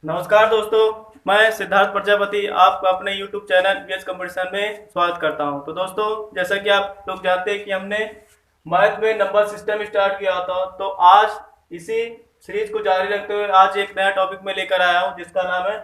नमस्कार दोस्तों। मैं सिद्धार्थ प्रजापति आपका अपने YouTube चैनल बीएस कंपटीशन में स्वागत करता हूं। तो दोस्तों, जैसा कि आप लोग जानते हैं कि हमने मैथ में नंबर सिस्टम स्टार्ट किया था, तो आज इसी सीरीज को जारी रखते हुए आज एक नया टॉपिक में लेकर आया हूं, जिसका नाम है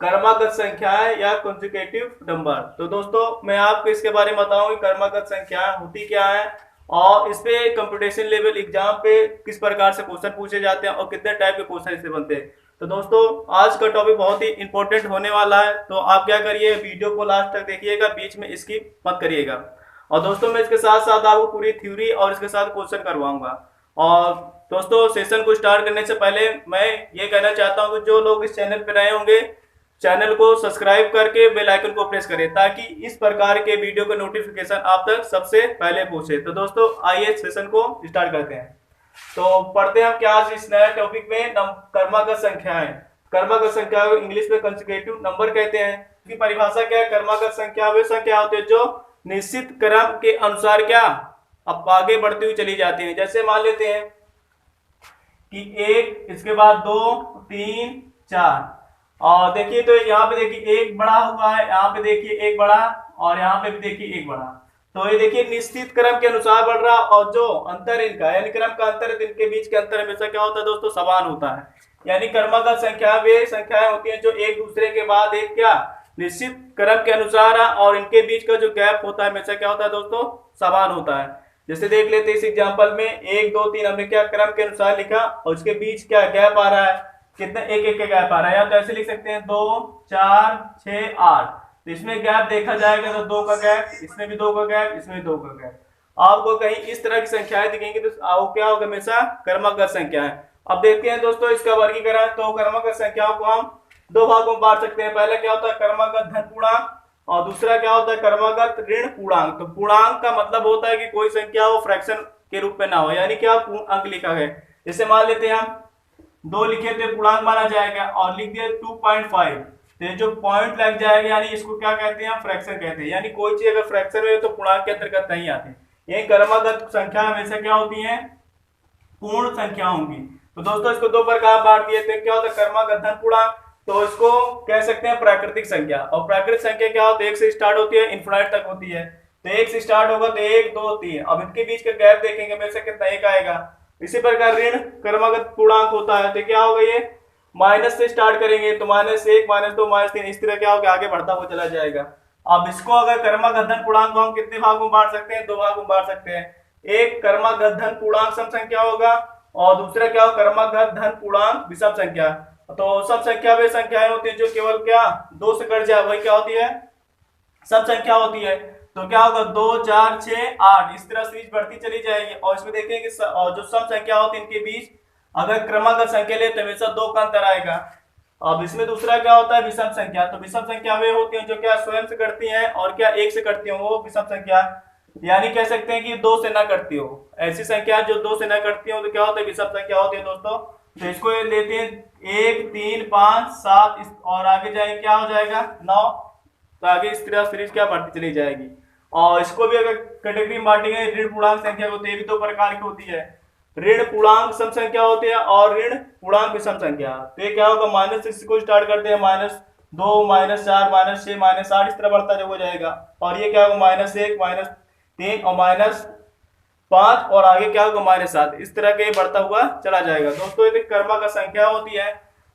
क्रमागत संख्याएं या कॉन्जिक्यूटिव नंबर। तो दोस्तों, मैं आपको इसके बारे में बताऊं कि क्रमागत संख्याएं होती क्या है और इस पे कंपटीशन लेवल एग्जाम पे किस प्रकार से क्वेश्चन पूछे जाते हैं और कितने टाइप के क्वेश्चन इससे बनते हैं। तो दोस्तों, आज का टॉपिक बहुत ही इंपॉर्टेंट होने वाला है, तो आप क्या करिए, वीडियो को लास्ट तक देखिएगा, बीच में स्किप मत करिएगा। और दोस्तों, मैं इसके साथ साथ आपको पूरी थ्योरी और इसके साथ क्वेश्चन करवाऊंगा। और दोस्तों, सेशन को स्टार्ट करने से पहले मैं ये कहना चाहता हूँ कि जो लोग इस चैनल पर नए होंगे, चैनल को सब्सक्राइब करके बेल आइकन को प्रेस करें ताकि इस प्रकार के वीडियो का नोटिफिकेशन आप तक सबसे पहले पहुंचे। तो दोस्तों, आइए सेशन को स्टार्ट करते हैं। तो पढ़ते हैं हम क्या आज इस नए टॉपिक में, क्रमागत संख्याएं। क्रमागत संख्या को इंग्लिश में कंसेक्यूटिव नंबर कहते हैं। इसकी परिभाषा क्या है? क्रमागत संख्या वे संख्या होती है जो निश्चित क्रम के अनुसार क्या अब आगे बढ़ती हुई चली जाती है। जैसे मान लेते हैं कि एक, इसके बाद दो, तीन, चार, और देखिए तो यहाँ पे देखिए एक बड़ा हुआ है, यहाँ पे देखिए एक बड़ा, और यहाँ पे भी देखिए एक बड़ा। तो ये देखिए निश्चित क्रम के अनुसार बढ़ रहा, और जो अंतर इनका यानी क्रम का अंतर है, इनके बीच के अंतर हमेशा क्या होता है दोस्तों? समान होता है। यानी क्रमागत संख्या वे संख्याएं होती हैं जो एक दूसरे के बाद एक क्या निश्चित क्रम के अनुसार है, और इनके बीच का जो गैप होता है हमेशा क्या होता है दोस्तों? समान होता है। जैसे देख लेते हैं इस एग्जाम्पल में, एक दो तीन हमने क्या क्रम के अनुसार लिखा, और उसके बीच क्या गैप आ रहा है, कितना एक एक का गैप आ रहा है। या तो ऐसे लिख सकते हैं 2 4 6 8, तो इसमें गैप देखा जाएगा तो 2 का गैप, इसमें भी 2 का गैप, इसमें भी 2 का गैप। आपको कहीं इस तरह की संख्याएं दिखेंगी तो वो क्या होगा? हमेशा क्रमागत संख्या है। अब देखते हैं दोस्तों इसका वर्गीकरण। तो क्रमागत संख्याओं को हम दो भागों में बांट सकते हैं। पहला क्या होता है? क्रमागत धन पूर्णांक, और दूसरा क्या होता है? क्रमागत ऋण पूर्णांक। तो पूर्णांक का मतलब होता है कि कोई संख्या वो फ्रैक्शन के रूप में ना हो, यानी क्या अंक लिखा है। जैसे मान लेते हैं हम दो लिखे तो पूर्णांक माना जाएगा, और लिख दिया 2.5, तो जो पॉइंट लग जाएगा यानी इसको क्या कहते हैं? फ्रैक्शन कहते हैं। यानी कोई चीज अगर फ्रैक्शन में तो पूर्णांक के अंतर्गत नहीं आती। यही क्रमागत संख्या हमेशा क्या होती है? पूर्ण संख्या होंगी। तो दोस्तों, इसको दो प्रकार बांट दिए थे। क्या होता है? क्रमागत धन पूर्णांक, तो इसको कह सकते हैं प्राकृतिक संख्या। और प्राकृतिक संख्या क्या होती है? एक से स्टार्ट होती है, इन्फिनिट तक होती है। तो एक से स्टार्ट होगा तो एक दो तीन, अब इनके बीच का गैप देखेंगे हमेशा कितना? एक आएगा। इसी प्रकार ऋण क्रमागत पूर्णांक होता है, तो क्या होगा? ये माइनस से स्टार्ट करेंगे तो -1 -2 -3, इस तरह क्या होगा? आगे बढ़ता हुआ चला जाएगा। अब इसको अगर क्रमागत धन पूर्णांक को हम कितने भागों में बांट सकते हैं? दो भागों में बांट सकते हैं। एक क्रमागत धन पूर्णांक सम संख्या होगा, और दूसरा क्या होगा? क्रमागत धन पूर्णांक विषम संख्या। तो सम संख्या वे संख्याएं होती है जो केवल क्या दो से कट जाए, वही क्या होती है? सम संख्या होती है। तो क्या होगा? 2 4 6 8, इस तरह सीरीज बढ़ती चली जाएगी। और इसमें देखेंगे कि जो सम संख्या होती है इनके बीच अगर क्रमागत संख्या ले तो हमेशा 2 का अंतर आएगा। अब इसमें दूसरा क्या होता है? विषम संख्या। तो विषम संख्या वे होती है जो क्या स्वयं से कटती हैं और क्या एक से कटती हो, वो विषम संख्या। यानी कह सकते हैं कि दो से ना कटती हो, ऐसी संख्या जो दो से ना कटती हो तो क्या होता है? विषम संख्या होती है दोस्तों। तो इसको लेते हैं 1 3 5 7, और आगे जाएंगे क्या हो जाएगा? 9। तो आगे इस तरह सीरीज क्या बढ़ती चली जाएगी। और इसको भी अगर कैटेगरी में बांटेंगे, ऋण पूर्णांक संख्या को, तो ये भी दो प्रकार की होती है। ऋण पूर्णांक सम संख्या होती है और ऋण पूर्णांक विषम संख्या। तो ये क्या होगा? -6 को स्टार्ट करते हैं, -2 -4 -6 -8, इस तरह बढ़ता जब हो जाएगा। और ये क्या होगा? -1 -3 और -5, और आगे क्या होगा? -7, इस तरह के बढ़ता हुआ चला जाएगा। दोस्तों, ये क्रमागत संख्या होती है।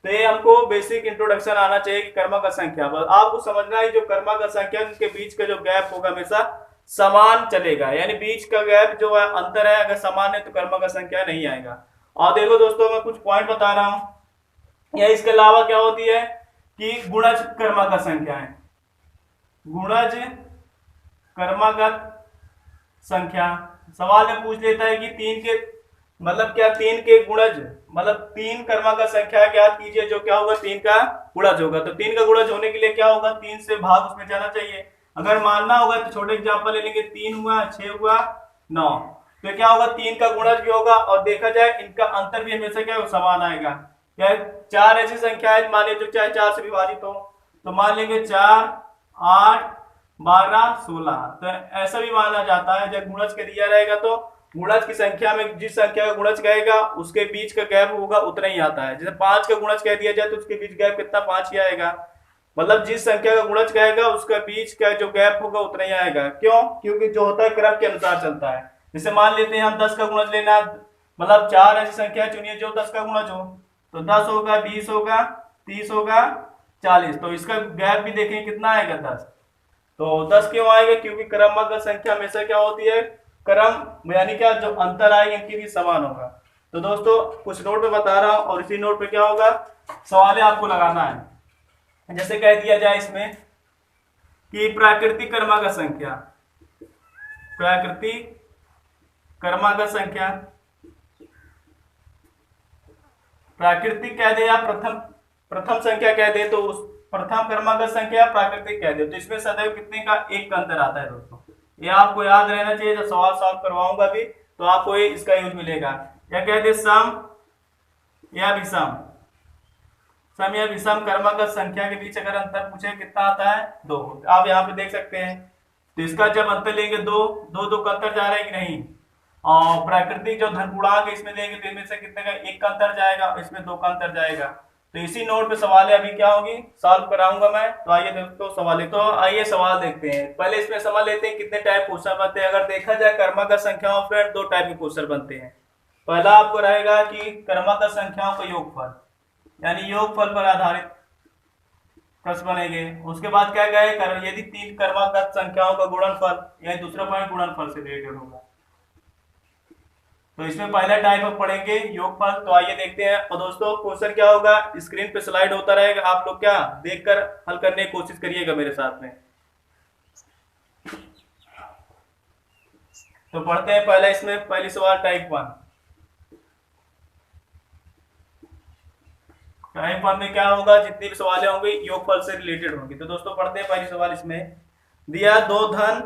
तो ये हमको बेसिक इंट्रोडक्शन आना चाहिए कि क्रमागत संख्या, बस आपको समझना है जो क्रमागत संख्या उनके बीच का जो गैप होगा हमेशा समान चलेगा। यानी बीच का गैप जो है, अंतर है, अगर समान है तो क्रमागत संख्या नहीं आएगा। और देखो दोस्तों, मैं कुछ पॉइंट बता रहा हूं। या इसके अलावा क्या होती है कि गुणज क्रमागत संख्या है। गुणज क्रमागत संख्या सवाल में पूछ लेता है कि तीन के मतलब क्या? तीन के गुणज मतलब तीन क्रमागत संख्या ज्ञात कीजिए जो क्या होगा? तीन का गुणज होगा। तो तीन का गुणज होने के लिए क्या होगा? तीन से भाग उसमें जाना चाहिए। अगर मानना होगा तो छोटे एग्जांपल ले लेंगे, 3 हुआ, 6 हुआ, 9। तो क्या होगा? तीन का गुणज भी होगा, और देखा जाए इनका अंतर भी हमेशा क्या समान आएगा। क्या चार ऐसी संख्याएं मान लीजिए जो चाहे 4 से विभाजित हो, तो मान लेंगे 4 8 12 16। तो ऐसा भी माना जाता है जब गुणज के दिया रहेगा तो गुणज की संख्या में जिस संख्या का गुणज कहेगा उसके बीच का गैप होगा उतना ही आता है। जैसे 5 का गुणज कह दिया जाए तो उसके बीच गैप कितना 5 ही आएगा। मतलब जिस संख्या का गुणज कहेगा उसका बीच का जो गैप होगा उतना ही आएगा। क्यों? क्योंकि जो होता है क्रम के अनुसार चलता है। जैसे मान लेते हैं हम 10 का गुणज लेना, मतलब 4 ऐसी संख्या चुनिए जो 10 का गुणज हो, तो 10 होगा, 20 होगा, 30 होगा, 40। तो इसका गैप भी देखें कितना आएगा 10। तो 10 क्यों आएगा? क्योंकि क्रमागत संख्या हमेशा क्या होती है, क्रम यानी क्या जो अंतर आएगा इनकी भी समान होगा। तो दोस्तों कुछ नोट पे बता रहा हूं और इसी नोट पे क्या होगा, सवाल आपको लगाना है। जैसे कह दिया जाए इसमें कि प्राकृतिक क्रमागत संख्या, प्राकृतिक क्रमागत संख्या, प्राकृतिक कह दे या प्रथम संख्या कह दे, तो उस प्रथम क्रमागत संख्या प्राकृतिक कह दे, तो इसमें सदैव कितने का एक का अंतर आता है दोस्तों। ये आपको याद रहना चाहिए। जब सवाल सॉल्व करवाऊंगा भी तो आपको ये इसका यूज मिलेगा। या कह दे सम या विषम, सम या विषम क्रमागत संख्या के बीच अगर अंतर पूछे कितना आता है 2। आप यहाँ पे देख सकते हैं। तो इसका जब अंतर लेंगे 2, 2 का अंतर जा रहा है कि नहीं, और प्राकृतिक जो धन गुणांक इसमें लेंगे तो इनमें से कितने का एक का अंतर जाएगा, इसमें 2 का अंतर जाएगा। तो इसी नोट पे सवाल है, अभी क्या होगी सॉल्व कराऊंगा मैं। तो आइए दोस्तों सवाल, तो आइए सवाल देखते हैं। पहले इसमें समझ लेते हैं कितने टाइप क्वेश्चन बनते हैं। अगर देखा जाए क्रमागत संख्याओं पर 2 टाइप के क्वेश्चन बनते हैं। पहला आपको रहेगा कि क्रमागत संख्याओं का योगफल, यानी योगफल पर आधारित प्रश्न बनेंगे। उसके बाद क्या गए, यदि 3 क्रमागत संख्याओं का गुणनफल, यानी दूसरा पॉइंट गुणनफल से रिलेटेड होगा। तो इसमें पहला टाइप हम पढ़ेंगे योगफल। तो आइए देखते हैं। और दोस्तों क्वेश्चन क्या होगा, स्क्रीन पे स्लाइड होता रहेगा, आप लोग क्या देखकर हल करने की कोशिश करिएगा मेरे साथ में। तो पढ़ते हैं पहले इसमें, पहली सवाल टाइप 1। टाइप 1 में क्या होगा, जितनी भी सवालें होंगी योगफल से रिलेटेड होंगी। तो दोस्तों पढ़ते हैं पहली सवाल। इसमें दिया 2 धन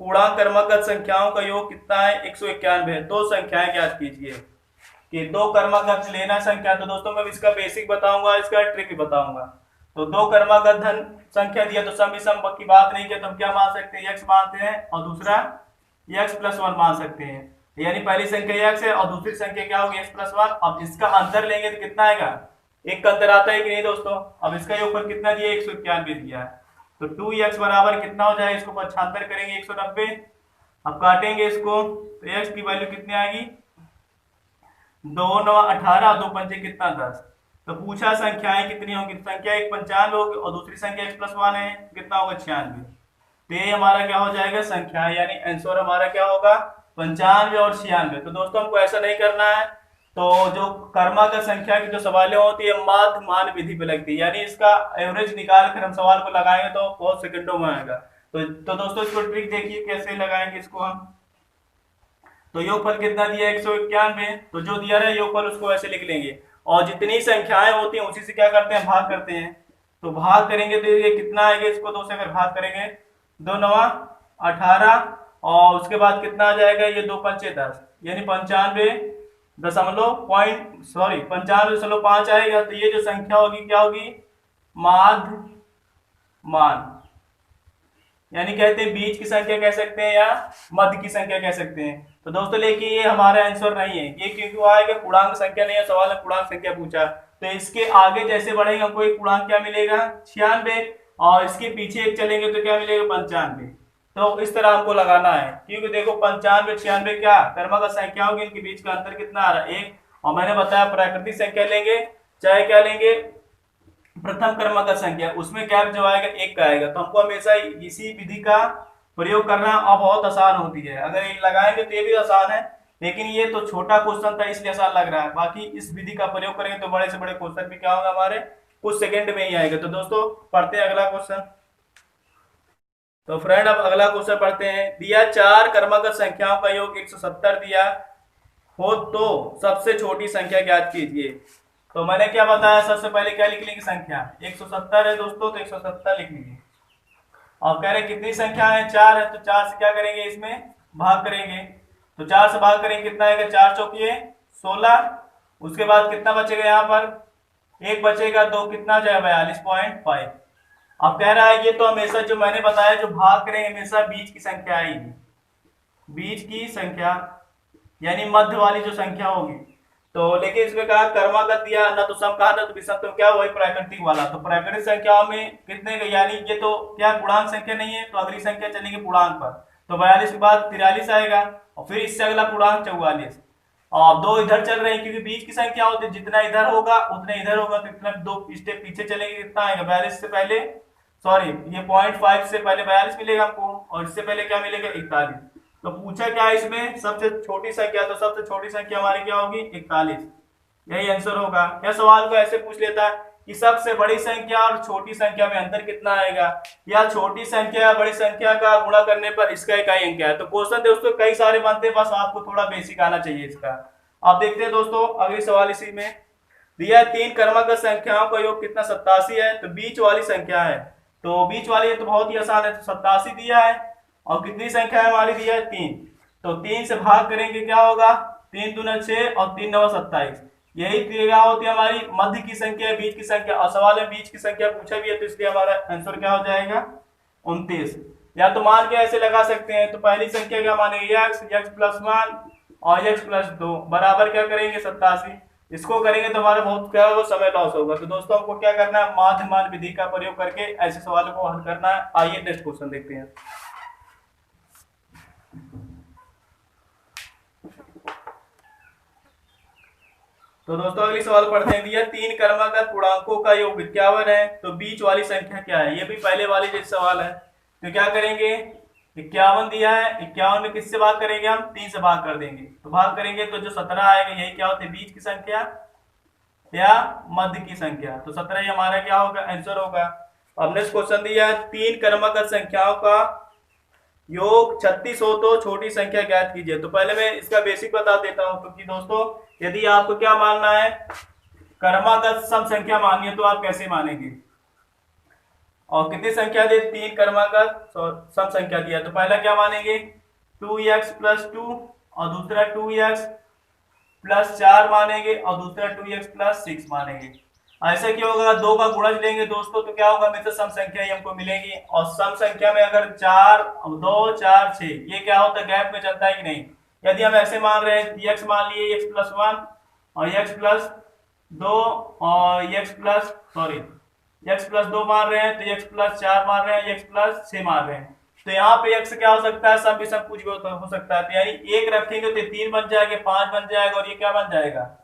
पूर्णांक क्रमागत संख्याओं का योग कितना है, 191 है। 2 संख्याएं ज्ञात कीजिए कि 2 क्रमागत लेना संख्या। तो दोस्तों मैं इसका बेसिक बताऊंगा, इसका ट्रिक भी बताऊंगा। तो 2 क्रमागत धन संख्या दिया तो सम विषम की बात नहीं किया तो हम क्या मान सकते हैं, x मानते हैं, और दूसरा x+1 मान सकते हैं। यानी पहली संख्या x है और दूसरी संख्या क्या होगी x+1। अब इसका अंतर लेंगे तो कितना आएगा, एक का अंतर आता है कि नहीं दोस्तों। अब इसका योगफल कितना दिया, 191 दिया है। तो 2x बराबर कितना हो जाएगा, इसको 75 करेंगे 190। अब काटेंगे इसको तो x की वैल्यू कितनी आएगी, 2 9 18, 2 पंचे कितना 10। तो पूछा संख्याएं कितनी होंगी, संख्या एक 95 होगी और दूसरी संख्या x+1 है, कितना होगा 96। तो ये हमारा क्या हो जाएगा संख्या, यानी आंसर हमारा क्या होगा 95 और 96। तो दोस्तों हमको ऐसा नहीं करना है। तो जो क्रमागत संख्या की जो सवालें होती है माध्य मान विधि पे लगती है, यानी इसका एवरेज निकाल कर हम सवाल को लगाएंगे तो बहुत सेकंडों में आएगा। तो दोस्तों इसको ट्रिक देखिए कैसे लगाएंगे इसको हम। तो योगफल कितना दिया 191, तो जो दिया है योगफल उसको ऐसे लिख लेंगे। और जितनी संख्याएं होती हैं उसी से क्या करते हैं, भाग करते हैं। तो भाग करेंगे तो ये कितना आएगा, इसको 2 से अगर भाग करेंगे 2 9 18, और उसके बाद कितना आ जाएगा, ये 2 पंचे 10, यानी 95.5 आएगा। तो ये जो संख्या होगी क्या होगी, माध्य मान, यानी कहते हैं बीच की संख्या कह सकते हैं या मध्य की संख्या कह सकते हैं। तो दोस्तों लेकिन ये हमारा आंसर नहीं है, ये क्योंकि आएगा पूर्णांक संख्या नहीं है, सवाल में पूर्णांक संख्या पूछा। तो इसके आगे जैसे बढ़ेंगे हमको एक पूर्णांक क्या मिलेगा 96, और इसके पीछे एक चलेंगे तो क्या मिलेगा 95। तो इस तरह हमको लगाना है, क्योंकि देखो 95 96 क्या क्रमागत संख्या होगी, इनके बीच का अंतर कितना आ रहा है 1। और मैंने बताया प्राकृतिक संख्या लेंगे चाहे क्या लेंगे प्रथम क्रमागत संख्या, उसमें गैप जो आएगा 1 का आएगा। तो हमको हमेशा इसी विधि का प्रयोग करना और बहुत आसान होती है। अगर ये लगाएंगे तो ये भी आसान है, लेकिन ये तो छोटा क्वेश्चन था इसलिए आसान लग रहा है। बाकी इस विधि का प्रयोग करेंगे तो बड़े से बड़े क्वेश्चन भी क्या होगा हमारे कुछ सेकंड में ही आएगा। तो दोस्तों पढ़ते हैं अगला क्वेश्चन। तो फ्रेंड अब अगला क्वेश्चन पढ़ते हैं। दिया 4 क्रमागत संख्याओं का योग 170 दिया हो तो सबसे छोटी संख्या ज्ञात कीजिए। तो मैंने क्या बताया, सबसे पहले क्या लिख लेंगे संख्या 170 है दोस्तों, तो 170 लिख लीजिए। और कह रहे कितनी संख्या है 4 है, तो 4 से क्या करेंगे इसमें भाग करेंगे। तो 4 से भाग करेंगे कितना आएगा, 4 चौकिए 16। उसके बाद कितना बचेगा, यहाँ पर 1 बचेगा, 2 कितना जाएगा 42.5। अब कह रहा है ये तो हमेशा जो मैंने बताया जो भाग करेंगे हमेशा बीच की संख्या आएगी, बीच की संख्या यानी मध्य वाली जो संख्या होगी। तो लेकिन इसमें कहा कर्मागत दिया ना तो सम कहा ना तो विषम, तो क्या वही प्राकृतिक वाला। तो प्राकृतिक संख्याओं में कितने यानी ये तो क्या पूर्णांक संख्या नहीं है, तो अगली संख्या चलेगी पूर्णांक पर। तो 42 के बाद 43 आएगा और फिर इससे अगला पूर्णांक 44 और दो इधर चल रहे हैं क्योंकि बीच की संख्या होती है, जितना इधर होगा उतना इधर होगा, तो इतना दो स्टेप पीछे चलेंगे कितना आएगा 42 से पहले, सॉरी ये 0.5 से पहले 42 मिलेगा हमको और इससे पहले क्या मिलेगा 41। तो पूछा क्या है इसमें सबसे छोटी संख्या, तो सबसे छोटी संख्या हमारी क्या होगी 41, यही आंसर होगा। या सवाल को ऐसे पूछ लेता है कि सबसे बड़ी संख्या और छोटी संख्या में अंतर कितना आएगा, या छोटी संख्या या बड़ी संख्या का गुणा करने पर इसका इकाई अंक क्या है। तो क्वेश्चन दोस्तों कई सारे बनते हैं, बस आपको थोड़ा बेसिक आना चाहिए इसका। आप देखते हैं दोस्तों अगली सवाल इसी में दिया है, तीन क्रमागत संख्याओं का योग कितना 87 है। तो बीच वाली संख्या है, तो बीच वाली है तो बहुत ही आसान है, तो 87 दिया है और कितनी संख्या है हमारी दिया है 3, तो 3 से भाग करेंगे क्या होगा 3 दूना 6 और 3 नवा 27, यही क्या होती है हमारी मध्य की संख्या बीच की संख्या। और सवाल में बीच की संख्या पूछा भी है तो इसलिए हमारा आंसर क्या हो जाएगा 29। या तो मान के ऐसे लगा सकते हैं, तो पहली संख्या क्या मानेंगे x प्लस 1 और x प्लस 2 बराबर क्या करेंगे 87, इसको करेंगे तो हमारा बहुत क्या होगा समय लॉस होगा। तो दोस्तों हमको क्या करना है माध्य मान विधि का प्रयोग करके ऐसे सवालों को हल करना है। आइए नेक्स्ट क्वेश्चन देखते हैं। तो दोस्तों अगली सवाल पढ़ते हैं, दिया तीन क्रमागत पूर्णांकों का योग 51 है, तो बीच वाली संख्या क्या है। ये भी पहले वाली जैसे सवाल है, तो क्या करेंगे 51 दिया है, 51 में किससे भाग करेंगे हम 3 से भाग कर देंगे, तो भाग करेंगे तो जो 17 आएगा यही क्या होती है बीच की संख्या या मध्य की संख्या, तो 17 ही हमारा क्या होगा आंसर होगा। अब नेक्स्ट क्वेश्चन दिया है, तीन क्रमागत संख्याओं का योग 36 हो तो छोटी संख्या ज्ञात कीजिए। तो पहले मैं इसका बेसिक बता देता हूं, क्योंकि दोस्तों यदि आपको क्या मानना है क्रमागत सम संख्या मानिए तो आप कैसे मानेंगे, और कितनी संख्या दे तीन क्रमागत सम संख्या दिया, तो पहला क्या मानेंगे 2x प्लस 2 और दूसरा 2x प्लस 4 मानेंगे और दूसरा 2x प्लस 6 मानेंगे। ऐसा क्या होगा दो का गुणज लेंगे दोस्तों तो क्या होगा हमेशा सम संख्या ही हमको मिलेगी, और सम संख्या में अगर 4 2 4 6 ये क्या होता है गैप में चलता है कि नहीं। यदि हम ऐसे मान रहे हैं x मान लिए x प्लस 1 और x प्लस 2 और x प्लस 2 मान रहे हैं, तो x प्लस 4 मान रहे हैं, x प्लस 6 मान रहे हैं, तो यहाँ पे x क्या हो सकता है सम भी सब कुछ हो सकता है, तो यानी एक रखेंगे तो 3 बन जाएगा 5 बन जाएगा और ये क्या बन जाएगा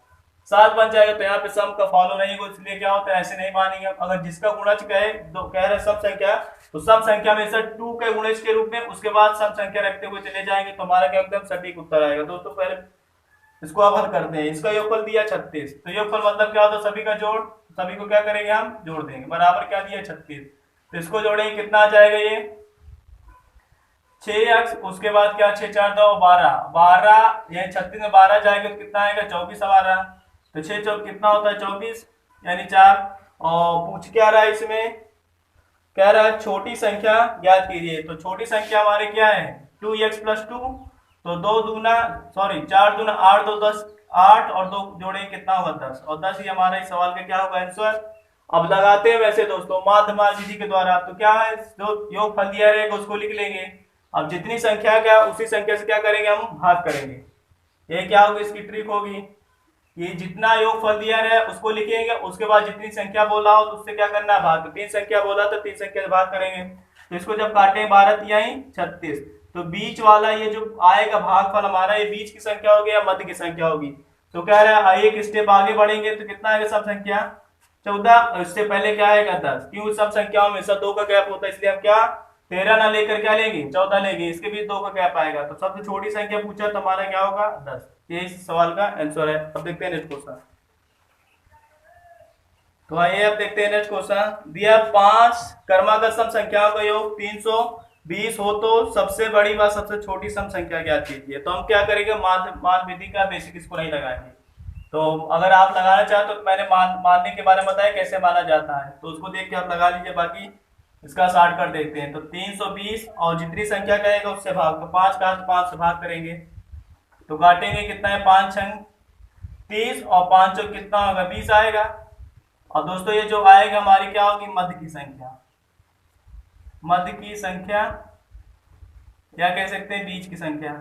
7 बन जाएगा। तो यहाँ पे सम का फॉलो नहीं होगा, इसलिए क्या होता है ऐसे नहीं मानेंगे। अगर जिसका गुणज कहे तो कह रहे सम संख्या, तो सम संख्या में से 2 के गुणज के रूप में उसके बाद सम संख्या रखते हुए चले जाएंगे, तो हमारा क्या एकदम सटीक उत्तर आएगा। दोस्तों पहले इसको आप हल करते हैं, इसका योगफल दिया 36, तो योगफल मतलब क्या होता है सभी का जोड़, सभी को क्या करेंगे हम जोड़ देंगे, बराबर क्या दिया 36, तो इसको जोड़ेंगे कितना आ जाएगा ये 6x, उसके बाद क्या 6 4 2 12 12 ये 36 में 12 जाएगा तो कितना आएगा 24 हमारा, तो 6 चौक कितना होता है 24 यानी 4। और पूछ क्या रहा है इसमें कह रहा है छोटी संख्या ज्ञात कीजिए, तो छोटी संख्या हमारे क्या है 2x प्लस 2, तो 4 दूना 8 2 10 8 और 2 जोड़े कितना होगा 10, और 10 ही हमारा इस सवाल का क्या होगा आंसर। अब लगाते हैं वैसे दोस्तों माध्यमान विधि के द्वारा, तो क्या है जो योग फल दिया रहेगा उसको लिख लेंगे। अब जितनी संख्या क्या उसी संख्या से क्या करेंगे हम भाग करेंगे, ये क्या होगी इसकी ट्रिक होगी, ये जितना योग फल दिया है उसको लिखेंगे, उसके बाद जितनी संख्या बोला हो तो उससे क्या करना है भाग, तो 3 संख्या बोला तो 3 संख्या से भाग करेंगे, तो इसको जब काटें 12 तिहाई 36, तो बीच वाला ये जो आएगा भागफल हमारा ये बीच की संख्या होगी या मध्य की संख्या होगी, तो कह रहा है एक स्टेप आगे बढ़ेंगे तो कितना आएगा सब संख्या 14, इससे पहले क्या आएगा 10, क्यों सब संख्याओं में सब 2 का गैप होता है, इसलिए हम क्या 13 ना लेकर क्या लेंगे 14 लेंगे, इसके बीच 2 का गैप आएगा, तो सबसे छोटी संख्या पूछा तो हमारा क्या होगा 10, ये इस सवाल का आंसर है। अब देखते हैं नेक्स्ट क्वेश्चन, तो आइए अब देखते हैं नेक्स्ट क्वेश्चन दिया 5 क्रमागत सम संख्याओं का योग 320 हो तो सबसे बड़ी व सबसे छोटी सम संख्या ज्ञात कीजिए। तो हम क्या करेंगे मान विधि का बेसिक इसको नहीं लगाएंगे, तो अगर आप लगाना चाहते हो तो मैंने मानने के बारे में बताया कैसे माना जाता है, तो उसको देख के आप लगा लीजिए, बाकी इसका शॉर्टकट देखते हैं। तो 320 और जितनी संख्या कहेगा उससे भाग, तो 5 का तो 5 से भाग करेंगे, तो काटेंगे कितना है 5 छंग 30 और 5 चौक कितना होगा 20 आएगा, और दोस्तों ये जो आएगा हमारी क्या होगी मध्य की संख्या, मध्य की संख्या या कह सकते हैं बीच की संख्या,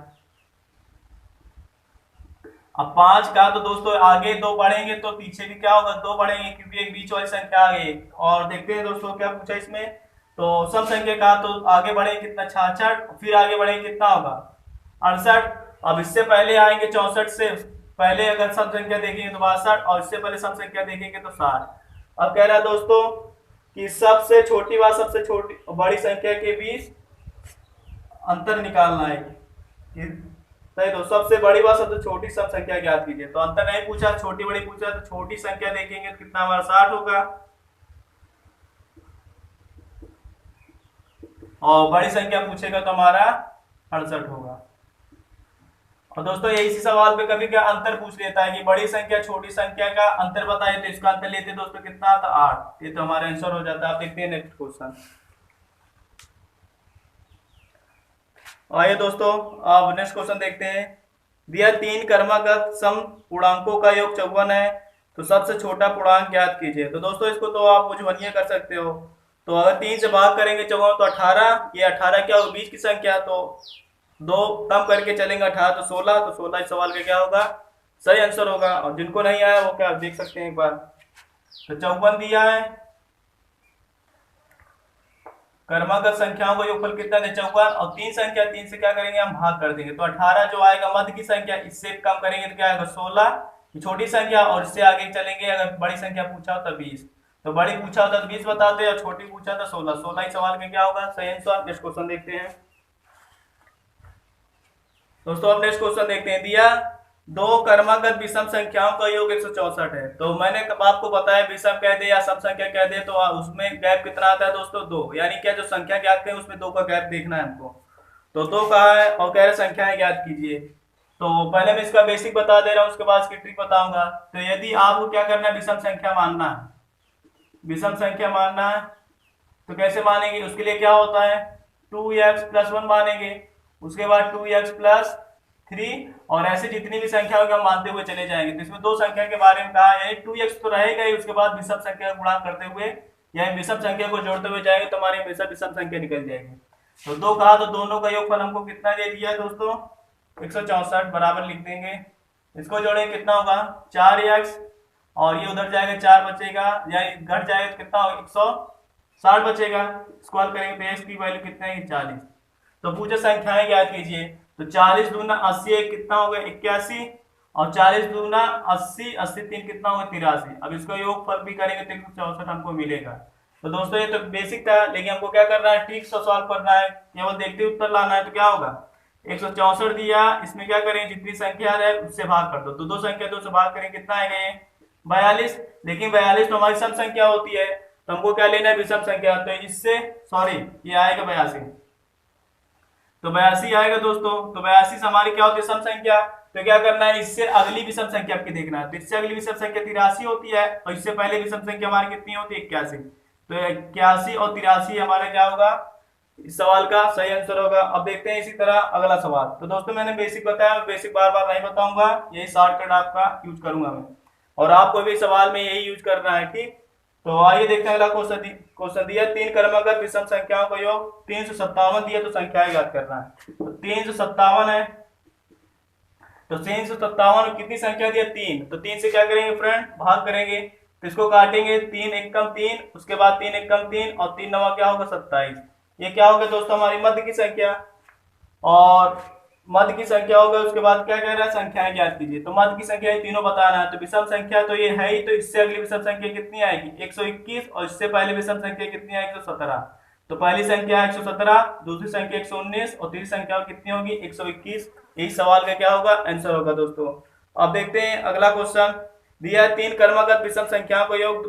अब 5 का तो दोस्तों आगे 2 बढ़ेंगे तो पीछे भी क्या होगा, 2 बढ़ेंगे, क्योंकि एक बीच वाली संख्या आ गई। और देखते हैं दोस्तों क्या पूछा इसमें। तो सम संख्या का तो आगे बढ़ेंगे कितना, 66, फिर आगे बढ़ेंगे कितना होगा 68। अब इससे पहले आएंगे 64 से पहले अगर सम संख्या देखेंगे तो 62, और इससे पहले सम संख्या देखेंगे तो 60। अब कह रहा है दोस्तों कि सबसे छोटी व सबसे छोटी बड़ी संख्या के बीच अंतर निकालना है। सही, तो सबसे बड़ी व सबसे छोटी सम संख्या ज्ञात कीजिए। तो अंतर नहीं पूछा, छोटी बड़ी पूछा, तो छोटी संख्या देखेंगे तो कितना हमारा 60 होगा, और बड़ी संख्या पूछेगा तो हमारा 68 होगा। और दोस्तों ये इसी सवाल पे कभी क्या अंतर पूछ लेता है कि बड़ी संख्या छोटी संख्या का अंतर बताइए, तो इसका अंतर लेते दोस्तों कितना आता, 8। ये तो हमारा आंसर हो जाता है। आप देखते हैं नेक्स्ट क्वेश्चन। आइए दोस्तों अब नेक्स्ट क्वेश्चन देखते हैं। दिया 3 क्रमागत सम पूर्णांकों का योग 54 है, तो सबसे छोटा पूर्णांक ज्ञात कीजिए। तो दोस्तों इसको तो आप मुझे कर सकते हो। तो अगर 3 से भाग करेंगे 54 तो 18, ये 18 क्या होगा, बीच की संख्या, तो 2 कम करके चलेंगे 18 तो 16, तो 16 इस सवाल का क्या होगा, सही आंसर होगा। और जिनको नहीं आया वो क्या देख सकते हैं एक बार। तो 54 दिया है, क्रमागत संख्याओं का योगफल कितना है 54, और 3 संख्या, 3 से क्या करेंगे हम भाग कर देंगे, तो 18 जो आएगा मध्य की संख्या, इससे कम करेंगे तो क्या आएगा 16 छोटी संख्या, और इससे आगे चलेंगे अगर बड़ी संख्या पूछा हो तो 20। तो बड़ी पूछा होता तो 20 बताते, और छोटी पूछा तो 16। 16 इस सवाल का क्या होगा, सही आंसर। नेक्स्ट क्वेश्चन देखते हैं दोस्तों। अब नेक्स्ट क्वेश्चन देखते हैं। दिया 2 क्रमागत विषम संख्याओं का योग 164 है। तो मैंने आपको बताया विषम कह दे या सम संख्या कह दे तो उसमें गैप कितना आता है दोस्तों, 2। यानी क्या जो संख्या ज्ञात करें उसमें 2 का गैप देखना है हमको। तो 2 कहा है और कह रहे संख्याएं ज्ञात कीजिए। तो पहले मैं इसका बेसिक बता दे रहा हूँ, उसके बाद इसकी ट्रिक बताऊंगा। तो यदि आपको क्या करना है, विषम संख्या मानना है, विषम संख्या मानना है, तो कैसे मानेंगे, उसके लिए क्या होता है 2x+1 मानेंगे, उसके बाद 2x+3, और ऐसे जितनी भी संख्या होगी हम मानते हुए चले जाएंगे। तो इसमें 2 संख्या के बारे में कहा है, 2x तो रहेगा ही, उसके बाद विषम संख्या का गुणा करते हुए या विषम संख्या को जोड़ते हुए जाएंगे तो हमारी हमेशा विषम संख्या निकल जाएगी। तो 2 कहा तो दोनों का योगफल हमको कितना दे दिया है दोस्तों 164, बराबर लिख देंगे। इसको जोड़ेंगे कितना होगा 4x, और ये उधर जाएगा 4 बचेगा, या घट जाएगा तो कितना होगा 160 बचेगा। स्क्वायर करेंगे तो x की वैल्यू कितना है 40। तो पूछे संख्याएं ज्ञात कीजिए। तो 40 दूना 80 कितना होगा 81, और 40 दूना 80, 80 3 कितना होगा 83। अब इसका योगफल भी करेंगे तो 164 हमको मिलेगा। तो दोस्तों ये तो बेसिक था, लेकिन हमको क्या करना है, ठीक से सॉल्व करना है, केवल देखते उत्तर लाना है। तो क्या होगा 164 दिया, इसमें क्या करेंगे जितनी संख्या है उससे भाग कर दो। तो 2 संख्या 2 से भाग करेंगे कितना आएगा ये 42। लेकिन 42 तो हमारी सम संख्या होती है, तो हमको क्या लेना है विषम संख्या। तो इससे सॉरी ये आएगा 82, तो 82 आएगा दोस्तों। तो 82 से हमारी क्या होती है सम संख्या। तो क्या करना है, इससे अगली विषम संख्या आपकी देखना है। तो इससे अगली विषम संख्या 83 होती है, और इससे पहले विषम संख्या हमारी कितनी होती है 81। तो 81 और 83 हमारा क्या होगा इस सवाल का सही आंसर होगा। अब देखते हैं इसी तरह अगला सवाल। तो दोस्तों मैंने बेसिक बताया, बेसिक बार बार नहीं बताऊंगा, यही शॉर्टकट आपका यूज करूंगा मैं, और आपको भी सवाल में यही यूज करना है, ठीक। तो आइए देखते हैं अगला क्वेश्चन दिया 3 क्रमागत विषम संख्याओं का योग 357 दिया, तो संख्याएं याद करना है। तो 357 है, तो 357 कितनी संख्या दिया 3, तो 3 से क्या करेंगे फ्रेंड भाग करेंगे, तो इसको काटेंगे 3 एकम 3, उसके बाद 3 एकम 3, और 3 नवा क्या होगा 27। ये क्या होगा दोस्तों हमारी मध्य की संख्या, और मध्य की संख्या होगा। उसके बाद क्या कह रहा है संख्याएं ज्ञात कीजिए। तो मध्य की संख्या ये तीनों बताना है। तो विषम संख्या तो ये है ही, तो इससे अगली विषम संख्या कितनी आएगी 121, और इससे पहले विषम संख्या कितनी आएगी 117। तो पहली संख्या 117, दूसरी संख्या 119, और तीसरी संख्या कितनी होगी 121। यही सवाल का क्या होगा आंसर होगा दोस्तों। अब देखते हैं अगला क्वेश्चन दिया है 3 क्रमागत विषम संख्याओं का योग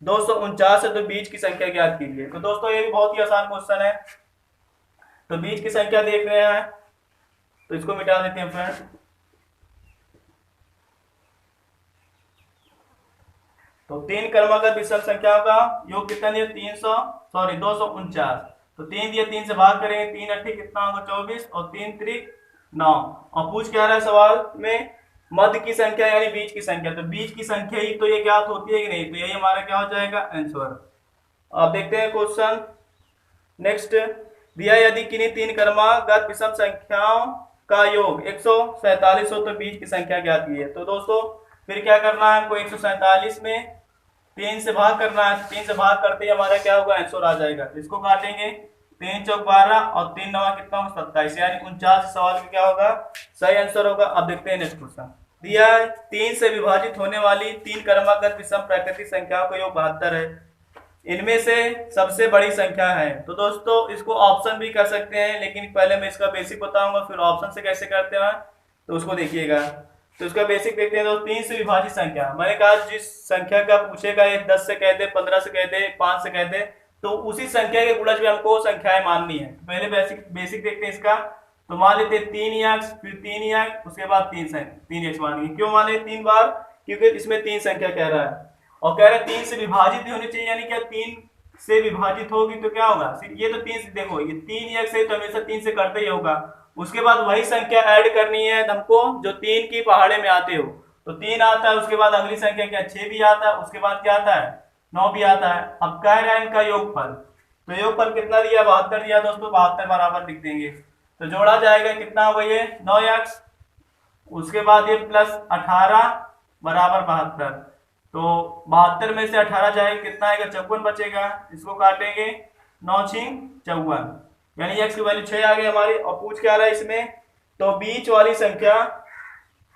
249 है, तो बीच की संख्या ज्ञात कीजिए। तो दोस्तों ये भी बहुत ही आसान क्वेश्चन है। तो बीच की संख्या देख रहे हैं, तो इसको मिटा देते हैं फ्रेंड। तो 3 क्रमागत विषम संख्याओं का योग कितना दिया 249। तो 3 दिया, 3 से भाग करेंगे, 3 अट्ठी कितना होगा 24, और 3 त्रिक 9। और पूछ क्या रहा है सवाल में मध्य की संख्या यानी बीच की संख्या। तो बीच की संख्या ही तो ये ज्ञात होती है कि नहीं, तो यही हमारा क्या हो जाएगा आंसर। अब देखते हैं क्वेश्चन नेक्स्ट दिया, यदि किन्हीं 3 क्रमागत विषम संख्याओं का योग 147 हो तो बीच की संख्या ज्ञात की है। तो दोस्तों फिर क्या करना है हमको, 147 में 3 से भाग करना है। 3 से भाग करते ही हमारा क्या होगा, आंसर आ जाएगा। इसको काटेंगे, 3 चौक 12 और 3 नवा कितना होगा 27, यानी 49 सवाल में क्या होगा, सही आंसर होगा। अब देखते हैं नेक्स्ट क्वेश्चन दिया है, 3 से विभाजित होने वाली 3 क्रमागत विषम प्राकृतिक संख्याओं का योग 72 है, इनमें से सबसे बड़ी संख्या है। तो दोस्तों इसको ऑप्शन भी कर सकते हैं, लेकिन पहले मैं इसका बेसिक बताऊंगा, फिर ऑप्शन से कैसे करते हैं तो उसको देखिएगा। तो इसका बेसिक देखते हैं। तो 3 से विभाजित संख्या, मैंने कहा जिस संख्या का पूछेगा ये 10 से कह दे, 15 से कह दे, 5 से कह दे, तो उसी संख्या के गुणज में हमको संख्याएं माननी है। तो पहले बेसिक देखते हैं इसका। तो मान लेते हैं 3x, फिर 3x, उसके बाद 3x मानेंगे। क्यों माने 3 बार, क्योंकि इसमें 3 संख्या कह रहा है और कह रहा है 3 से विभाजित भी होनी चाहिए, यानी क्या 3 से विभाजित होगी तो क्या होगा, ये तो 3 से, देखो ये 3x है तो हमेशा 3 से करते ही होगा। उसके बाद वही संख्या ऐड करनी है हमको जो 3 की पहाड़े में आते हो। तो 3 आता है, उसके बाद अगली संख्या क्या 6 भी आता है, उसके बाद क्या आता है 9 भी आता है। अब कह रहा है इनका योगफल, तो योगफल कितना दिया, 72 दिया दोस्तों। 72 बराबर लिख देंगे, तो जोड़ा जाएगा कितना होगा ये 9x, उसके बाद ये प्लस 18 बराबर 72। तो 72 में से 18 जाएगा कितना आएगा, 54 बचेगा। इसको काटेंगे, 9 छिंग 54, यानी x की वैल्यू 6 आ गई हमारी। और पूछ क्या रहा है इसमें, तो बीच वाली संख्या,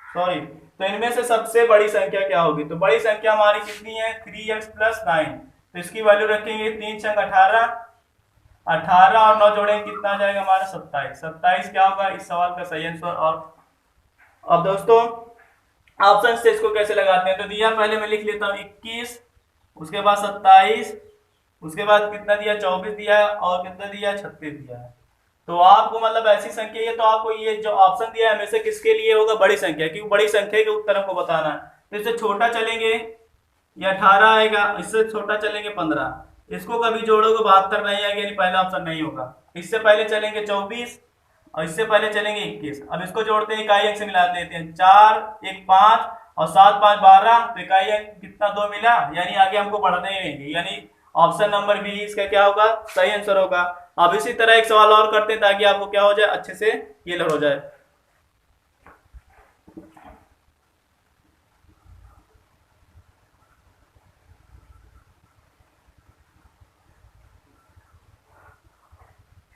सॉरी, तो इनमें से सबसे बड़ी संख्या क्या होगी। तो बड़ी संख्या हमारी कितनी है 3x प्लस 9। तो इसकी वैल्यू रखेंगे 3 छंग 18, 18 और 9 जोड़ेंगे कितना आ जाएगा हमारा 27। 27 क्या होगा इस सवाल का सही आंसर। और अब दोस्तों ऑप्शन से इसको कैसे लगाते हैं, तो दिया पहले मैं लिख लेता हूँ 21, उसके बाद 27, उसके बाद कितना दिया 24 दिया है, और कितना दिया 36 दिया है। तो आपको मतलब ऐसी संख्या है, तो आपको ये जो ऑप्शन दिया है हमेशा किसके लिए होगा, बड़ी संख्या, क्योंकि बड़ी संख्या के उत्तर हमको बताना है। तो इससे छोटा चलेंगे ये 18 आएगा, इससे छोटा चलेंगे 15, इसको कभी जोड़ोगे 72 नहीं आएगा, यानी पहला ऑप्शन नहीं होगा। इससे पहले चलेंगे 24 और इससे पहले चलेंगे 21। अब इसको जोड़ते हैं, इकाई अंक से मिला देते हैं, 4 1 5 और 7 5 12, तो इकाई अंक कितना 2 मिला, यानी आगे हमको बढ़ते ही रहेंगे, यानी ऑप्शन नंबर बी इसका क्या होगा, सही आंसर होगा। अब इसी तरह एक सवाल और करते हैं ताकि आपको क्या हो जाए, अच्छे से क्लियर हो जाए।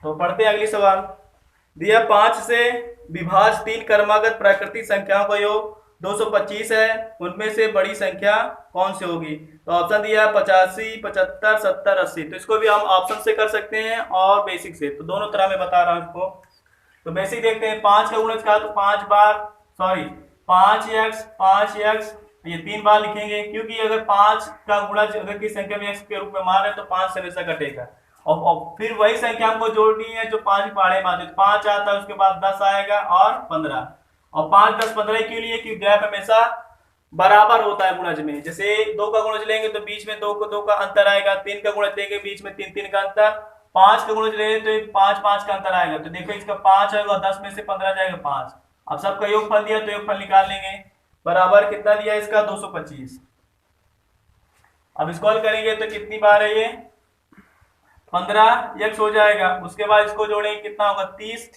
तो पढ़ते हैं अगली सवाल दिया, 5 से विभाज्य 3 क्रमागत प्राकृतिक संख्याओं का योग 225 है, उनमें से बड़ी संख्या कौन सी होगी। तो ऑप्शन दिया 85 75 70 80। तो इसको भी हम ऑप्शन से कर सकते हैं और बेसिक से, तो दोनों तरह मैं बता रहा हूं इसको। तो बेसिक देखते हैं, 5 का गुणज का, तो 5 बार, सॉरी 5x, ये 3 बार लिखेंगे, क्योंकि अगर 5 का गुणज अगर किसी संख्या में x के रूप में मान रहे तो 5 से हमेशा घटेगा। और फिर वही संख्या हमको जोड़नी है जो 5 पहाड़े में आते, 5 आता है, उसके बाद 10 आएगा और 15, और 5 10 15 के लिए कि गैप हमेशा बराबर होता है गुणज में। जैसे 2 का गुणज लेंगे तो बीच में 2 का अंतर आएगा, 3 का गुणज लेंगे बीच में 3 का अंतर, 5 का गुणज लेंगे तो 5 का अंतर आएगा। तो देखो इसका 5 आएगा, 10 में से 15 जाएगा 5। अब सबका योगफल दिया तो योगफल निकाल लेंगे, बराबर कितना दिया इसका 225। अब इसको हल करेंगे तो कितनी बार है ये 15 x हो जाएगा, उसके बाद इसको जोड़ेंगे कितना होगा 30,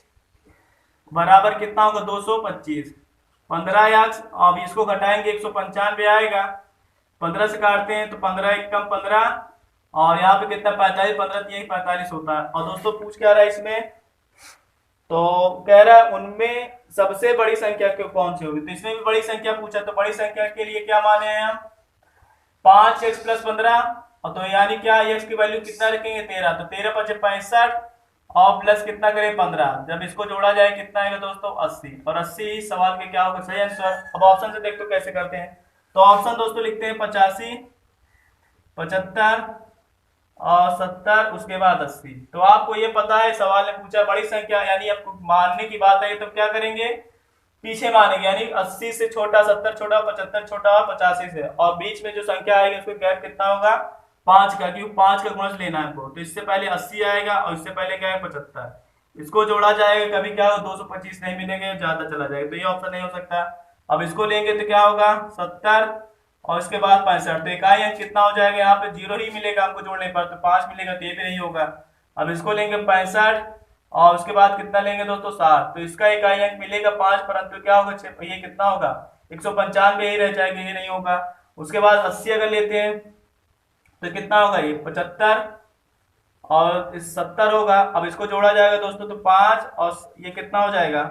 बराबर कितना होगा 225, 15x, अब इसको घटाएंगे 195 आएगा, 15 से काटते हैं तो 15 एक कम 15, और यहाँ पे कितना 45, 15 45 होता है। और दोस्तों पूछ क्या रहा है इसमें, तो कह रहा है उनमें सबसे बड़ी संख्या कौन सी होगी। तो इसमें भी बड़ी संख्या पूछा, तो बड़ी संख्या के लिए क्या माने हैं हम 5x प्लस 15, और तो यानी क्या x की वैल्यू कितना रखेंगे 13, तो 13 5 65 और प्लस कितना करें 15, जब इसको जोड़ा जाए कितना आएगा दोस्तों 80, और 80 सवाल के क्या होगा सही आंसर। अब ऑप्शन से देखते कैसे करते हैं, तो ऑप्शन दोस्तों लिखते हैं 85 75 और 70, उसके बाद 80। तो आपको ये पता है सवाल ने पूछा बड़ी संख्या, यानी आपको मानने की बात है तो क्या करेंगे पीछे मानेंगे, यानी 80 से छोटा, 70 छोटा, 75 छोटा, 85 से, और बीच में जो संख्या आएगी उसको गैप कितना होगा 5 का, क्योंकि 5 का गुणज लेना है हमको। तो इससे पहले 80 आएगा और इससे पहले क्या है 75, इसको जोड़ा जाएगा, कभी क्या होगा 225 नहीं मिलेंगे, ज्यादा चला जाएगा, तो ये ऑप्शन नहीं हो सकता। अब इसको लेंगे तो क्या होगा 70 और इसके बाद 65, तो इकाई अंक कितना हो जाएगा, यहाँ पे 0 ही मिलेगा हमको जोड़ने पर, तो 5 मिलेगा तो ये भी नहीं होगा। अब इसको लेंगे 65 और उसके बाद कितना लेंगे दोस्तों 7, तो इसका इकाई अंक मिलेगा 5, परंतु क्या होगा ये कितना होगा 195 ही रह जाएगा, ये नहीं होगा। उसके बाद 80 अगर लेते हैं तो कितना होगा ये 75 और इस 70 होगा। अब इसको जोड़ा जाएगा दोस्तों तो 5 और ये कितना हो जाएगा,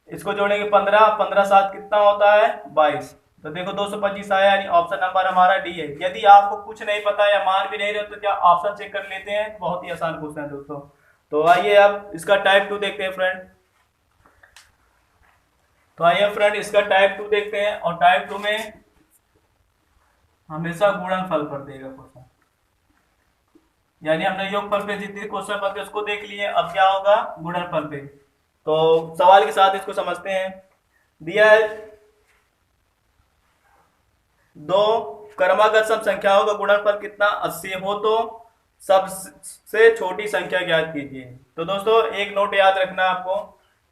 इसको जोड़ेंगे 15, 15 7 कितना होता है 22। तो देखो 225 आया, यानी ऑप्शन नंबर हमारा डी है। यदि आपको कुछ नहीं पता या मान भी नहीं रहे तो क्या ऑप्शन चेक कर लेते हैं, बहुत ही आसान क्वेश्चन है दोस्तों। तो आइए अब इसका टाइप 2 देखते हैं फ्रेंड। तो आइए फ्रेंड इसका टाइप 2 देखते हैं, और टाइप 2 में हमेशा गुणनफल पर देगा क्वेश्चन, यानी हमने योगफल पे जितने क्वेश्चन बनते उसको देख लिए, अब क्या होगा गुणनफल पे। तो सवाल के साथ इसको समझते हैं। दिया है दो क्रमागत सम संख्याओं का गुणनफल कितना 80 हो तो सबसे छोटी संख्या ज्ञात कीजिए। तो दोस्तों एक नोट याद रखना आपको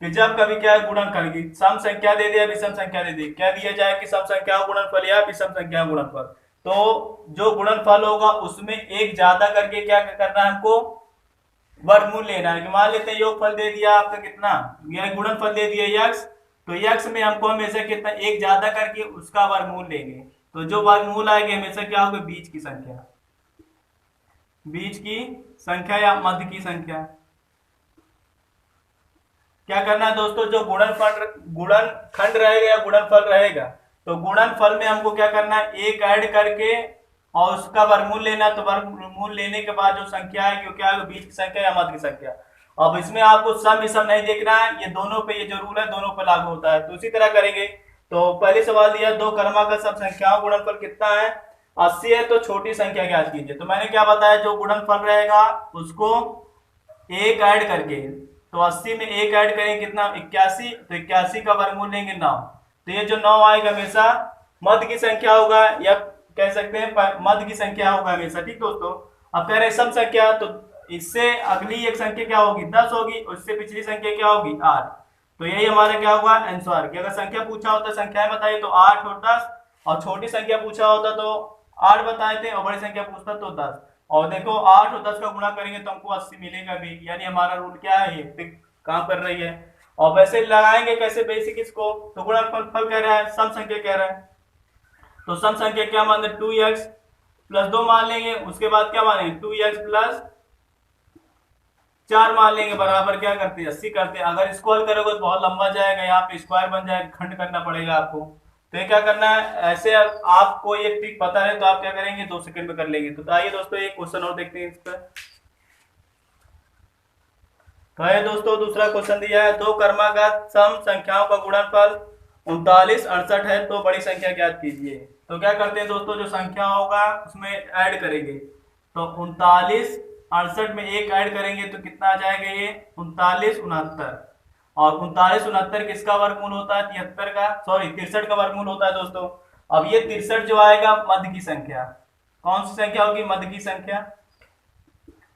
कि जब कभी क्या है गुणन करेगी, सम संख्या दे दिया विषम संख्या दे दी, क्या दिया जाए कि सम संख्या गुणनफल या विषम संख्या गुणनफल। तो जो गुणनफल होगा उसमें एक ज्यादा करके क्या करना है हमको वर्गमूल लेना है। मान लेते हैं योगफल दे दिया आपका कितना, यह गुणनफल दे दिया यक्स, तो यक्स में हमको हमेशा कितना एक ज्यादा करके उसका वर्गमूल लेंगे। तो जो वर्गमूल आएगा हमेशा क्या होगा बीच की संख्या, बीच की संख्या या मध्य की संख्या। क्या करना है दोस्तों, जो गुणनखंड रहेगा या गुणनफल रहेगा, तो गुणनफल में हमको क्या करना है एक ऐड करके और उसका वर्गमूल लेना। तो वर्गमूल लेने के बाद जो संख्या है क्या है बीच की संख्या या मध्य की संख्या। अब इसमें आपको सम विषम नहीं देखना है, ये दोनों पे, ये जो रूल है दोनों पे लागू होता है। तो उसी तरह करेंगे। तो पहले सवाल दिया दो क्रमागत सम संख्याओं गुणनफल कितना है 80 है, तो छोटी संख्या ज्ञात कीजिए। तो मैंने क्या बताया, जो गुणनफल रहेगा उसको एक ऐड करके, तो 80 में एक ऐड करेंगे कितना 81, तो 81 का वर्गमूल लेंगे 9। तो ये जो 9 आएगा हमेशा मध्य की संख्या होगा, या कह सकते हैं मध्य की संख्या होगा हमेशा। ठीक दोस्तों, अब कह रहे हैं सम संख्या, तो इससे अगली एक संख्या क्या होगी 10 होगी, उससे पिछली संख्या क्या होगी 8। तो यही हमारा क्या होगा आंसर। कि अगर संख्या पूछा होता संख्याएं बताइए तो 8 और 10, और छोटी संख्या पूछा होता तो 8 बताए थे, और बड़ी संख्या पूछता तो 10। और देखो 8 और 10 का गुणा करेंगे तो हमको 80 मिलेगा भी, यानी हमारा रूल क्या है ये काम कर रही है। और वैसे लगाएंगे कैसे बेसिक इसको, तो गुणनफल कह रहा है सम संख्या कह रहा है, तो सम संख्या क्या मान लें 2x प्लस 2 मान लेंगे। उसके बाद क्या मानेंगे 2x प्लस 4 मान लेंगे, बराबर क्या करते हैं 80 करते हैं। अगर इसको हल करोगे तो बहुत लंबा जाएगा, यहाँ पे स्क्वायर बन जाएगा, खंड करना पड़ेगा आपको। तो ये क्या करना है, ऐसे आपको ये ट्रिक पता है तो आप क्या करेंगे 2 सेकंड में कर लेंगे। तो आइए दोस्तों एक क्वेश्चन और देखते हैं इस पर। तो है दोस्तों दूसरा क्वेश्चन दिया है दो क्रमागत सम संख्याओं का गुणनफल 39 68 है, तो बड़ी संख्या ज्ञात कीजिए। तो क्या करते हैं दोस्तों, जो संख्या होगा उसमें ऐड करेंगे। तो 39 68 में एक ऐड करेंगे तो कितना आ जाएगा ये 39 69, और 39 69 किसका वर्गमूल होता है 73 का, सॉरी 63 का वर्गमूल होता है दोस्तों। अब ये 63 जो आएगा मध्य की संख्या, कौन सी संख्या होगी मध्य की संख्या।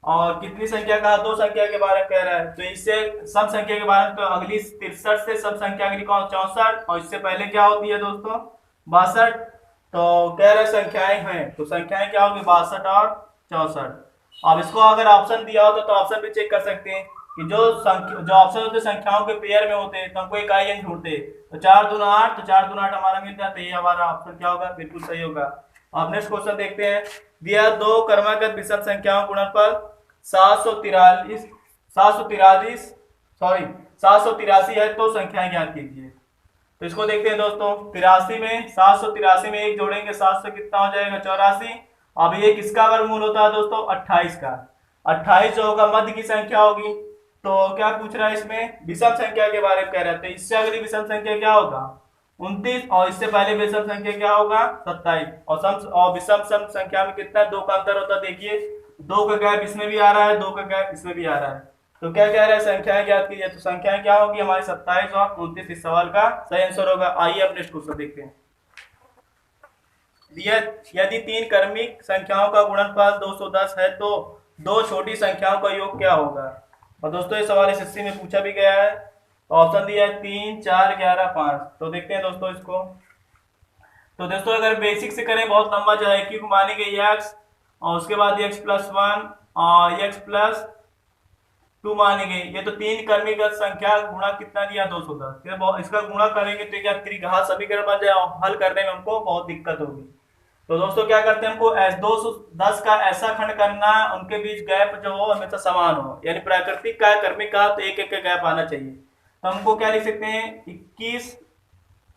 और कितनी संख्या का, दो संख्या के बारे में कह रहा है, तो इससे सम संख्या के बारे में, तो अगली 63 से सम संख्या अगली कौन 64, और इससे पहले क्या होती है दोस्तों 62। तो कह रहे संख्याएं हैं, तो संख्याएं क्या होगी 62 और 64। अब इसको अगर ऑप्शन दिया हो तो ऑप्शन भी चेक कर सकते हैं कि जो ऑप्शन होते संख्याओं के पेयर में होते हैं तो हमको इकाई अंक ढूंढते, तो 4 दूना 8, तो 4 दूना 8 हमारा मिल जाता है, ये हमारा ऑप्शन क्या होगा बिल्कुल सही होगा। अब नेक्स्ट क्वेश्चन देखते हैं। दिया दो क्रमागत विषम संख्याओं गुणनफल 783 है, तो संख्याएं ज्ञात कीजिए। तो इसको देखते हैं दोस्तों, 83 में 783 में एक जोड़ेंगे 700 कितना हो जाएगा 84। अब ये किसका वर्गमूल होता है दोस्तों 28 का। 28 जो होगा मध्य की संख्या होगी। तो क्या पूछ रहा है इसमें विषम संख्या के बारे में कह रहे थे, इससे अगली विषम संख्या क्या होगा 29, और इससे पहले विषम संख्या क्या होगा 27। और विषम सम संख्या में कितना 2 का अंतर होता है, देखिए 2 का गैप इसमें भी आ रहा है, 2 का गैप इसमें भी आ रहा है। तो क्या कह रहा है संख्याएं ज्ञात कीजिए, तो संख्याएं क्या होगी हमारी 27 और 29 इस सवाल का सही आंसर होगा। आइए अब नेक्स्ट क्वेश्चन देखते हैं। दिया यदि 3 क्रमिक संख्याओं का गुणनफल 210 है तो 2 छोटी संख्याओं का योग क्या होगा। और दोस्तों ये सवाल एसएससी में पूछा भी गया है। ऑप्शन दिया है 3 4 11 5। तो देखते हैं दोस्तों इसको। तो दोस्तों अगर बेसिक से करें बहुत लंबा जाए, क्योंकि मानेंगे x और उसके बाद x+1 और x+ 2 मानेंगे। ये तो 3 क्रमिक संख्या गुणा कितना दिया 210, इसका गुणा करेंगे तो क्या त्रिघात समीकरण बन जाए, हल करने में हमको बहुत दिक्कत होगी। तो दोस्तों क्या करते हैं, हमको 210 का ऐसा खंड करना है उनके बीच गैप जो हो हमेशा समान हो, यानी प्राकृतिक का क्रमिक का तो एक एक का गैप आना चाहिए। तो हमको क्या लिख सकते हैं, 21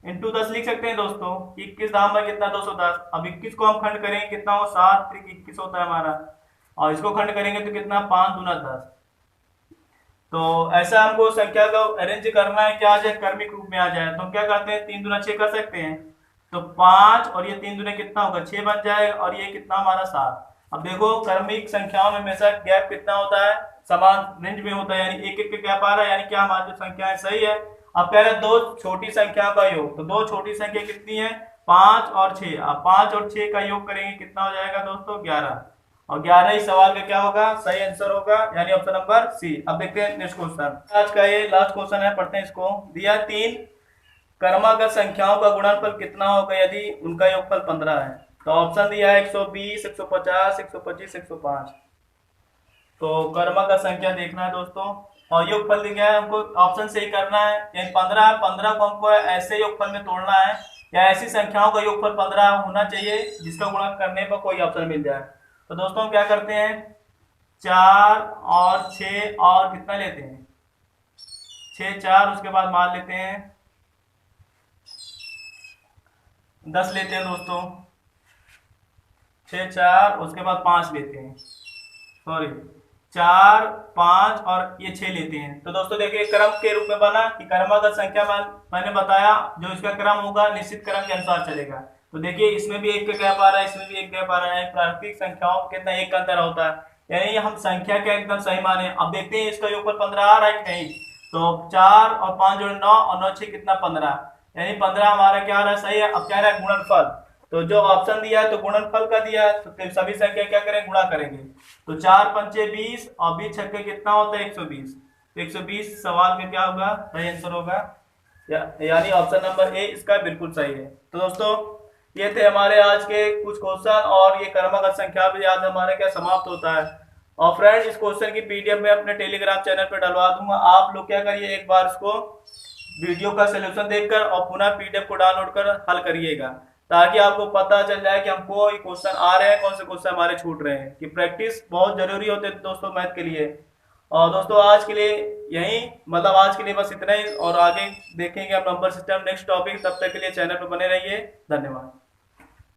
इंटू 10 लिख सकते हैं दोस्तों। 21 दाम में कितना 210। अब 21 को हम खंड करेंगे कितना हो 7 त्रिक 21 होता है हमारा, और इसको खंड करेंगे तो कितना 5 दूना 10। तो ऐसा हमको संख्या को अरेंज करना है क्या आ जाए, क्रमिक रूप में आ जाए। तो हम क्या करते हैं 3 दूना 6 कर सकते हैं, तो 5 और ये 3 दूने कितना होगा 6 बन जाएगा, और ये कितना हमारा 7। अब देखो क्रमिक संख्याओं में हमेशा गैप कितना होता है, समान रेंज में होता है, यानी एक एक का गैप आ रहा है, यानी क्या हमारी जो संख्या है सही है। अब कह रहे हैं दो छोटी संख्याओं का योग, तो दो छोटी संख्या कितनी है 5 और 6। अब 5 और 6 का योग करेंगे कितना हो जाएगा दोस्तों 11, और 11 ही सवाल का क्या होगा सही आंसर होगा, यानी ऑप्शन नंबर सी। अब देखते हैं नेक्स्ट क्वेश्चन, आज का ये लास्ट क्वेश्चन है, पढ़ते हैं इसको। दिया 3 क्रमागत संख्याओं का गुणनफल कितना होगा यदि उनका योगफल 15 है। तो ऑप्शन दिया है 120, 150, 125, 105। तो क्रमागत संख्या देखना है दोस्तों, और योगफल दिया है हमको ऑप्शन से ही करना है, यानी 15 को हमको ऐसे योगफल में तोड़ना है, या ऐसी संख्याओं का योगफल 15 होना चाहिए जिसका गुणा करने पर कोई ऑप्शन मिल जाए। तो दोस्तों हम क्या करते हैं 4 और 6 और कितना लेते हैं 6 4, उसके बाद मान लेते हैं 10 लेते हैं दोस्तों, 6 4 उसके बाद 5 लेते हैं, सॉरी 4 5 और ये 6 लेते हैं। तो दोस्तों देखिए क्रम के रूप में बना कि क्रमागत संख्या मैंने बताया जो इसका क्रम होगा निश्चित क्रम के अनुसार चलेगा। तो देखिए इसमें भी एक का गैप आ रहा है, इसमें भी एक गैप आ रहा है, प्राकृतिक संख्याओं में कितना एक का अंतर होता है, यानी हम संख्या के एकदम सही माने। अब देखते हैं इसका योगफल 15 आ रहा है कि नहीं। तो 4 और 5 जोड़े 9 और 9 6 कितना 15, यानी 15 हमारा क्या आ रहा है सही है। अब क्या रहा है गुणनफल, तो जो ऑप्शन दिया है तो गुणनफल का दिया है, तो सभी संख्या क्या करें गुणा करेंगे। तो 4 पंचे 20 और 20 छक्के कितना होता है 120। तो 120 सवाल में क्या होगा सही आंसर होगा, यानी ऑप्शन नंबर ए इसका बिल्कुल सही है। तो दोस्तों ये थे हमारे आज के कुछ क्वेश्चन, और ये क्रमागत संख्या भी आज हमारे क्या समाप्त होता है। और फ्रेंड्स इस क्वेश्चन की पीडीएफ में अपने टेलीग्राम चैनल पे डलवा दूंगा, आप लोग क्या करिए एक बार इसको वीडियो का सोल्यूशन देखकर और पुनः पीडीएफ को डाउनलोड कर हल करिएगा, ताकि आपको पता चल जाए कि हमको ये क्वेश्चन आ रहे हैं, कौन से क्वेश्चन हमारे छूट रहे हैं। कि प्रैक्टिस बहुत जरूरी होते है दोस्तों मैथ के लिए। और दोस्तों आज के लिए यही, मतलब आज के लिए बस इतना ही, और आगे देखेंगे हम नंबर सिस्टम नेक्स्ट टॉपिक। तब तक के लिए चैनल पर बने रहिए, धन्यवाद।